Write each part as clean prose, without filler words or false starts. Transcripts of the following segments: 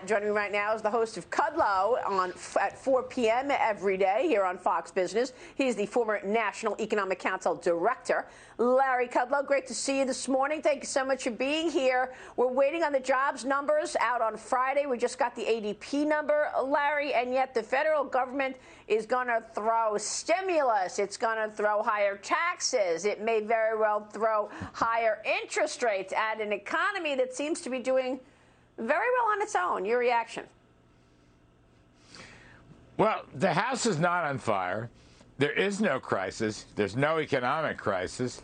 Joining me right now is the host of Kudlow at 4 p.m. every day here on Fox Business. He's the former National Economic Council Director, Larry Kudlow. Great to see you this morning. Thank you so much for being here. We're waiting on the jobs numbers out on Friday. We just got the ADP number, Larry, and yet the federal government is going to throw stimulus. It's going to throw higher taxes. It may very well throw higher interest rates at an economy that seems to be doing very well on its own. Your reaction? Well, the house is not on fire. There is no crisis. There's no economic crisis.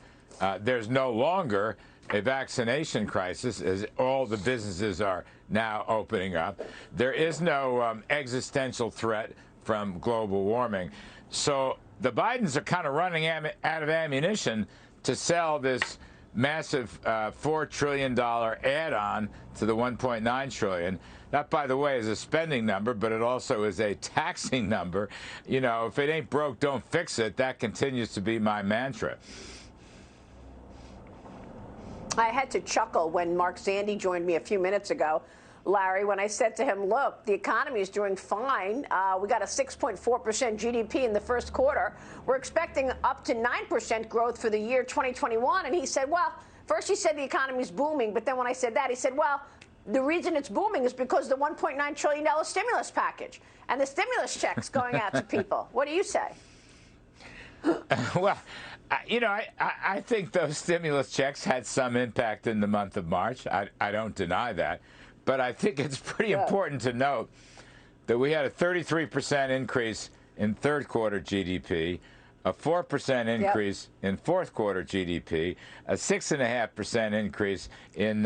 There's no longer a vaccination crisis, as all the businesses are now opening up. There is no existential threat from global warming. So the Bidens are kind of running out of ammunition to sell this massive $4 trillion add-on to the $1.9 trillion. That, by the way, is a spending number, but it also is a taxing number. You know, if it ain't broke, don't fix it. That continues to be my mantra. I had to chuckle when Mark Zandi joined me a few minutes ago, Larry, when I said to him, look, the economy is doing fine. We got a 6.4% GDP in the first quarter. We're expecting up to 9% growth for the year 2021. And he said, well, first he said the economy is booming. But then when I said that, he said, well, the reason it's booming is because the $1.9 trillion stimulus package and the stimulus checks going out to people. What do you say? Well, you know, I think those stimulus checks had some impact in the month of March. I don't deny that. But I think it's pretty important to note that we had a 33% increase in third quarter GDP, a 4% increase in fourth quarter GDP, a 6.5% increase in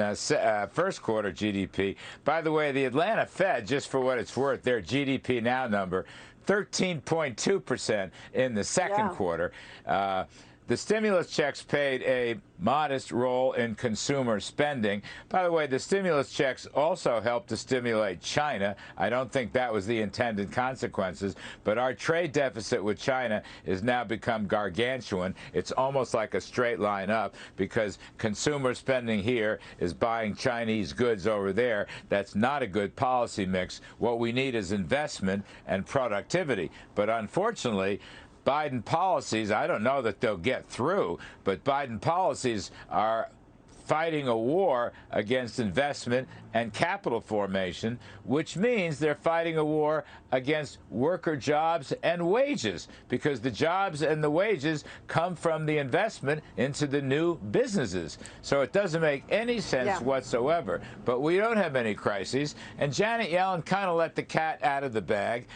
first quarter GDP. By the way, the Atlanta Fed, just for what it's worth, their GDP now number, 13.2% in the second quarter. The stimulus checks played a modest role in consumer spending. By the way, the stimulus checks also helped to stimulate China. I don't think that was the intended consequences, but our trade deficit with China has now become gargantuan. It's almost like a straight line up because consumer spending here is buying Chinese goods over there. That's not a good policy mix. What we need is investment and productivity. But unfortunately, Biden policies, I don't know that they'll get through, but Biden policies are fighting a war against investment and capital formation, which means they're fighting a war against worker jobs and wages, because the jobs and the wages come from the investment into the new businesses. So it doesn't make any sense whatsoever. But we don't have any crises. And Janet Yellen kind of let the cat out of the bag.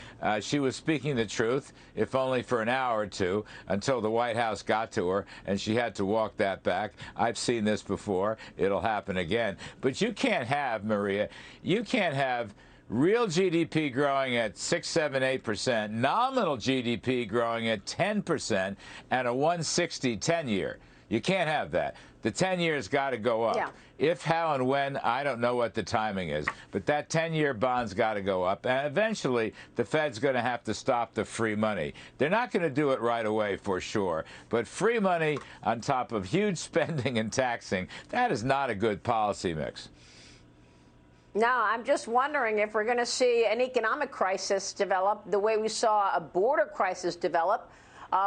She was speaking the truth, if only for an hour or two, until the White House got to her, and she had to walk that back. I've seen this before. It'll happen again. But you can't have, Maria, you can't have real GDP growing at 6, 7, 8%, nominal GDP growing at 10%, and a 160 10-year. You can't have that. The 10-year's got to go up. If, how, and when, I don't know what the timing is. But that 10-year bond's got to go up. And eventually, the Fed's going to have to stop the free money. They're not going to do it right away, for sure. But free money on top of huge spending and taxing, that is not a good policy mix. No, I'm just wondering if we're going to see an economic crisis develop the way we saw a border crisis develop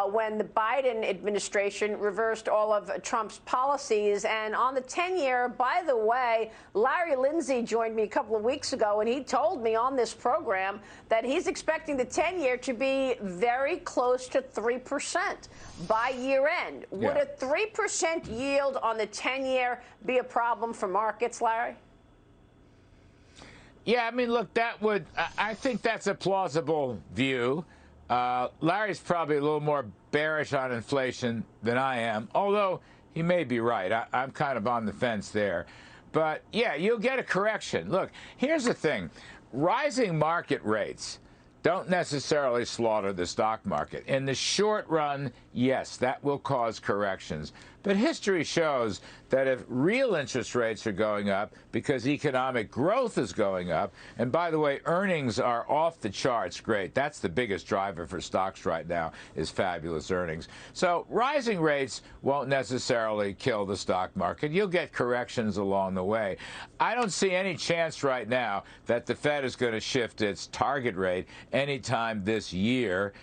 when the Biden administration reversed all of Trump's policies. And on the 10-year, by the way, Larry Lindsay joined me a couple of weeks ago, and he told me on this program that he's expecting the 10-year to be very close to 3% by year end. Would a 3% yield on the 10-year be a problem for markets, Larry? Yeah, I mean, look, that would, I think that's a plausible view. Larry's probably a little more bearish on inflation than I am, although he may be right. I'm kind of on the fence there. But, yeah, you'll get a correction. Look, here's the thing. Rising market rates don't necessarily slaughter the stock market. In the short run, yes, that will cause corrections. But history shows that if real interest rates are going up because economic growth is going up, and by the way, earnings are off the charts great. That's the biggest driver for stocks right now, is fabulous earnings. So rising rates won't necessarily kill the stock market. You'll get corrections along the way. I don't see any chance right now that the Fed is going to shift its target rate anytime this year.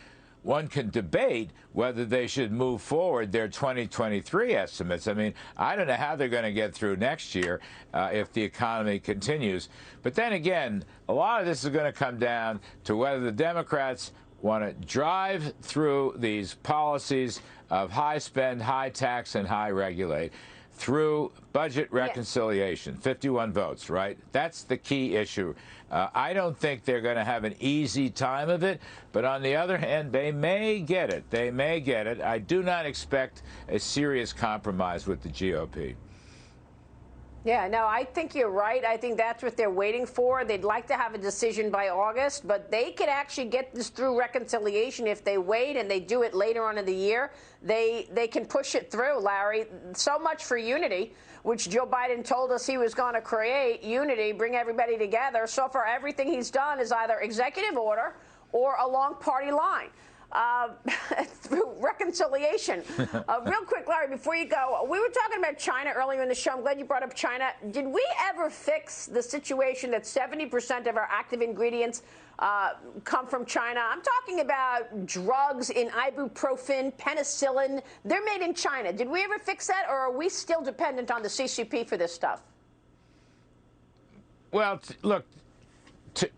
One can debate whether they should move forward their 2023 estimates. I mean, I don't know how they're going to get through next year if the economy continues. But then again, a lot of this is going to come down to whether the Democrats want to drive through these policies of high spend, high tax, and high regulate through budget reconciliation. 51 votes, right? That's the key issue. I don't think they're going to have an easy time of it, but on the other hand, they may get it. They may get it. I do not expect a serious compromise with the GOP. Yeah, no, I think you're right. I think that's what they're waiting for. They'd like to have a decision by August, but they could actually get this through reconciliation if they wait and they do it later on in the year. They can push it through, Larry. So much for unity, which Joe Biden told us he was going to create, unity, bring everybody together. So far, everything he's done is either executive order or along party line. Through reconciliation. Real quick, Larry, before you go, we were talking about China earlier in the show. I'm glad you brought up China. Did we ever fix the situation that 70% of our active ingredients come from China? I'm talking about drugs in ibuprofen, penicillin. They're made in China. Did we ever fix that, or are we still dependent on the CCP for this stuff? Well, look,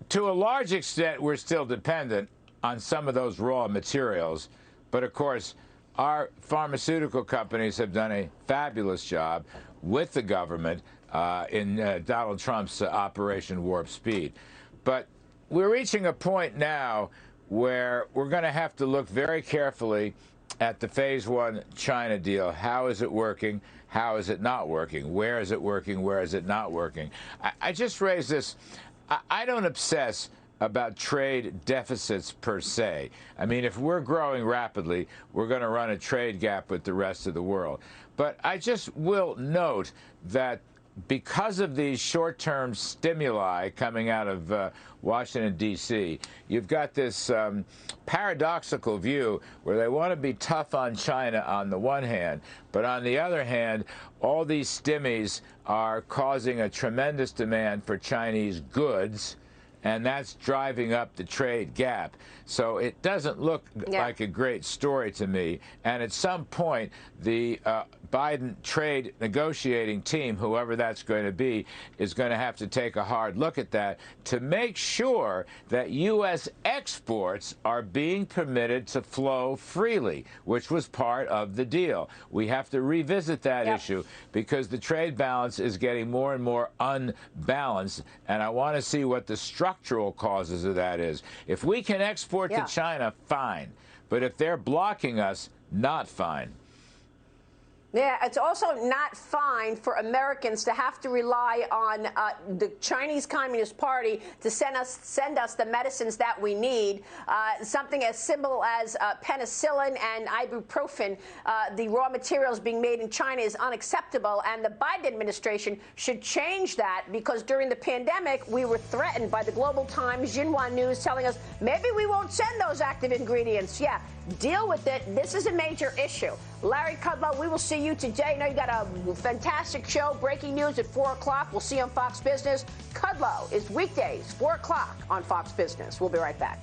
to a large extent, we're still dependent on some of those raw materials. But of course, our pharmaceutical companies have done a fabulous job with the government in Donald Trump's Operation Warp Speed. But we're reaching a point now where we're going to have to look very carefully at the Phase 1 China deal. How is it working? How is it not working? Where is it working? Where is it not working? I just raised this. I don't obsess about trade deficits per se. I mean, if we're growing rapidly, we're going to run a trade gap with the rest of the world. But I just will note that because of these short-term stimuli coming out of Washington, D.C., you've got this paradoxical view where they want to be tough on China on the one hand, but on the other hand, all these stimmies are causing a tremendous demand for Chinese goods, and that's driving up the trade gap. So it doesn't look like a great story to me. And at some point, the Biden trade negotiating team, whoever that's going to be, is going to have to take a hard look at that to make sure that U.S. exports are being permitted to flow freely, which was part of the deal. We have to revisit that issue because the trade balance is getting more and more unbalanced, and I want to see what the structural causes of that is. If we can export to China, fine. But if they're blocking us, not fine. Yeah, it's also not fine for Americans to have to rely on the Chinese Communist Party to send us the medicines that we need. Something as simple as penicillin and ibuprofen, the raw materials being made in China, is unacceptable. And the Biden administration should change that, because during the pandemic, we were threatened by the Global Times, Xinhua News telling us maybe we won't send those active ingredients. Yeah, deal with it. This is a major issue. Larry Kudlow, we will see you today. I know you got a fantastic show, breaking news at 4 o'clock. We'll see you on Fox Business. Kudlow is weekdays, 4 o'clock on Fox Business. We'll be right back.